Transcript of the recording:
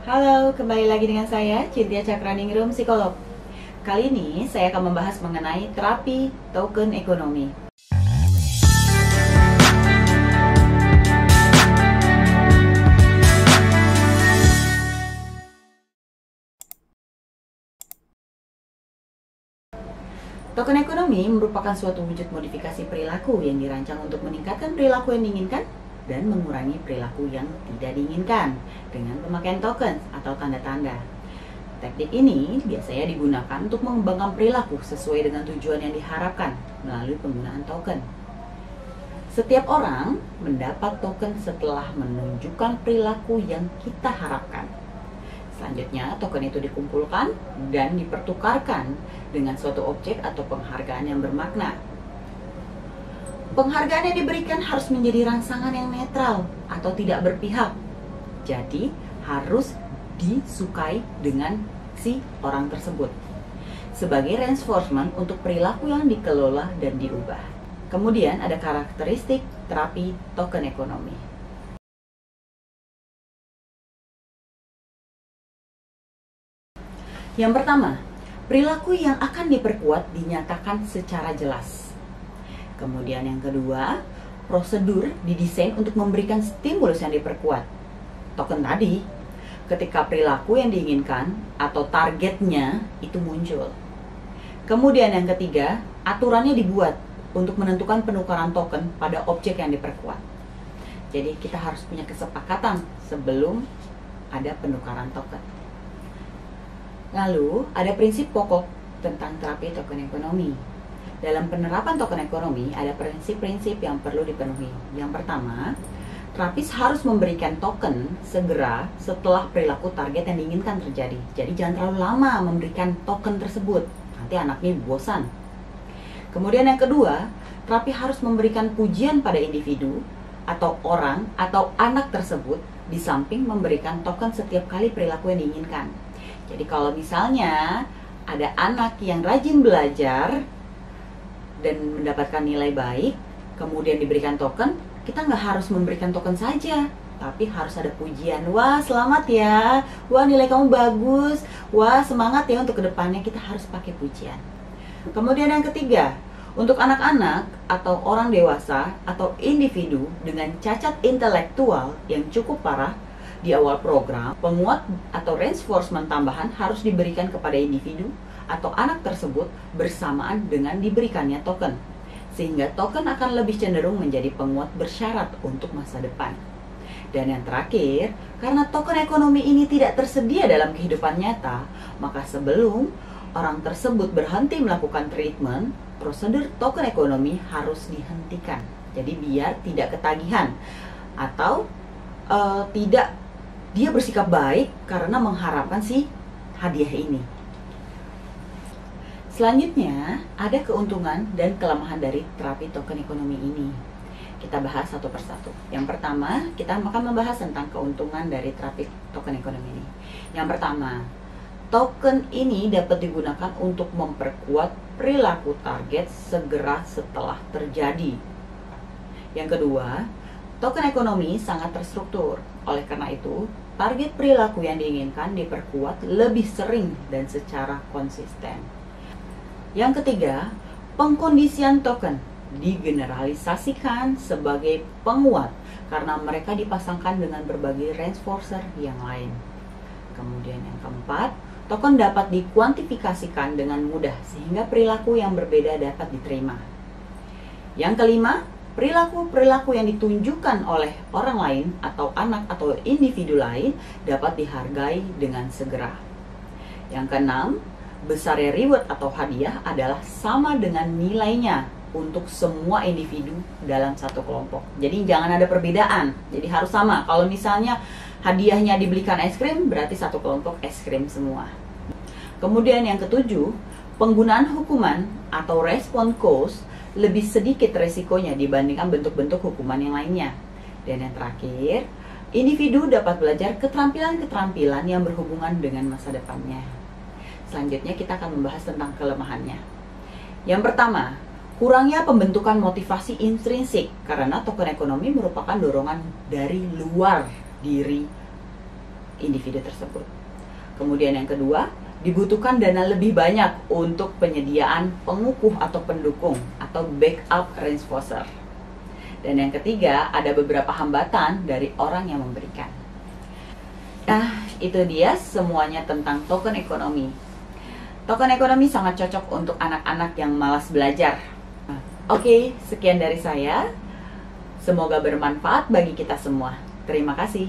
Halo, kembali lagi dengan saya, Cynthia Cakraningrum, psikolog. Kali ini saya akan membahas mengenai terapi token ekonomi. Token ekonomi merupakan suatu wujud modifikasi perilaku yang dirancang untuk meningkatkan perilaku yang diinginkan dan mengurangi perilaku yang tidak diinginkan dengan pemakaian token atau tanda-tanda. Teknik ini biasanya digunakan untuk mengembangkan perilaku sesuai dengan tujuan yang diharapkan melalui penggunaan token. Setiap orang mendapat token setelah menunjukkan perilaku yang kita harapkan. Selanjutnya, token itu dikumpulkan dan dipertukarkan dengan suatu objek atau penghargaan yang bermakna. Penghargaan yang diberikan harus menjadi rangsangan yang netral atau tidak berpihak. Jadi, harus disukai dengan si orang tersebut sebagai reinforcement untuk perilaku yang dikelola dan diubah. Kemudian ada karakteristik terapi token ekonomi. Yang pertama, perilaku yang akan diperkuat dinyatakan secara jelas. Kemudian yang kedua, prosedur didesain untuk memberikan stimulus yang diperkuat. Token tadi, ketika perilaku yang diinginkan atau targetnya itu muncul. Kemudian yang ketiga, aturannya dibuat untuk menentukan penukaran token pada objek yang diperkuat. Jadi kita harus punya kesepakatan sebelum ada penukaran token. Lalu ada prinsip pokok tentang terapi token ekonomi. Dalam penerapan token ekonomi ada prinsip-prinsip yang perlu dipenuhi. Yang pertama, terapis harus memberikan token segera setelah perilaku target yang diinginkan terjadi. Jadi jangan terlalu lama memberikan token tersebut, nanti anaknya bosan. Kemudian yang kedua, terapi harus memberikan pujian pada individu atau orang atau anak tersebut di samping memberikan token setiap kali perilaku yang diinginkan. Jadi kalau misalnya ada anak yang rajin belajar dan mendapatkan nilai baik, kemudian diberikan token, kita nggak harus memberikan token saja, tapi harus ada pujian. Wah, selamat ya. Wah, nilai kamu bagus. Wah, semangat ya untuk kedepannya. Kita harus pakai pujian. Kemudian yang ketiga, untuk anak-anak atau orang dewasa atau individu dengan cacat intelektual yang cukup parah, di awal program, penguat atau reinforcement tambahan harus diberikan kepada individu atau anak tersebut bersamaan dengan diberikannya token. Sehingga token akan lebih cenderung menjadi penguat bersyarat untuk masa depan. Dan yang terakhir, karena token ekonomi ini tidak tersedia dalam kehidupan nyata, maka sebelum orang tersebut berhenti melakukan treatment, prosedur token ekonomi harus dihentikan. Jadi biar tidak ketagihan atau tidak dia bersikap baik karena mengharapkan si hadiah ini. Selanjutnya, ada keuntungan dan kelemahan dari terapi token ekonomi ini. Kita bahas satu persatu. Yang pertama, kita akan membahas tentang keuntungan dari terapi token ekonomi ini. Yang pertama, token ini dapat digunakan untuk memperkuat perilaku target segera setelah terjadi. Yang kedua, token ekonomi sangat terstruktur. Oleh karena itu, target perilaku yang diinginkan diperkuat lebih sering dan secara konsisten. Yang ketiga, pengkondisian token digeneralisasikan sebagai penguat karena mereka dipasangkan dengan berbagai reinforcer yang lain. Kemudian yang keempat, token dapat dikuantifikasikan dengan mudah sehingga perilaku yang berbeda dapat diterima. Yang kelima, perilaku-perilaku yang ditunjukkan oleh orang lain atau anak atau individu lain dapat dihargai dengan segera. Yang keenam, besarnya reward atau hadiah adalah sama dengan nilainya untuk semua individu dalam satu kelompok. Jadi jangan ada perbedaan, jadi harus sama. Kalau misalnya hadiahnya dibelikan es krim, berarti satu kelompok es krim semua. Kemudian yang ketujuh, penggunaan hukuman atau respon cost lebih sedikit resikonya dibandingkan bentuk-bentuk hukuman yang lainnya. Dan yang terakhir, individu dapat belajar keterampilan-keterampilan yang berhubungan dengan masa depannya. Selanjutnya kita akan membahas tentang kelemahannya. Yang pertama, kurangnya pembentukan motivasi intrinsik karena token ekonomi merupakan dorongan dari luar diri individu tersebut. Kemudian yang kedua, dibutuhkan dana lebih banyak untuk penyediaan pengukuh atau pendukung atau backup reinforcer. Dan yang ketiga, ada beberapa hambatan dari orang yang memberikan. Nah, itu dia semuanya tentang token ekonomi. Token ekonomi sangat cocok untuk anak-anak yang malas belajar. Oke, sekian dari saya. Semoga bermanfaat bagi kita semua. Terima kasih.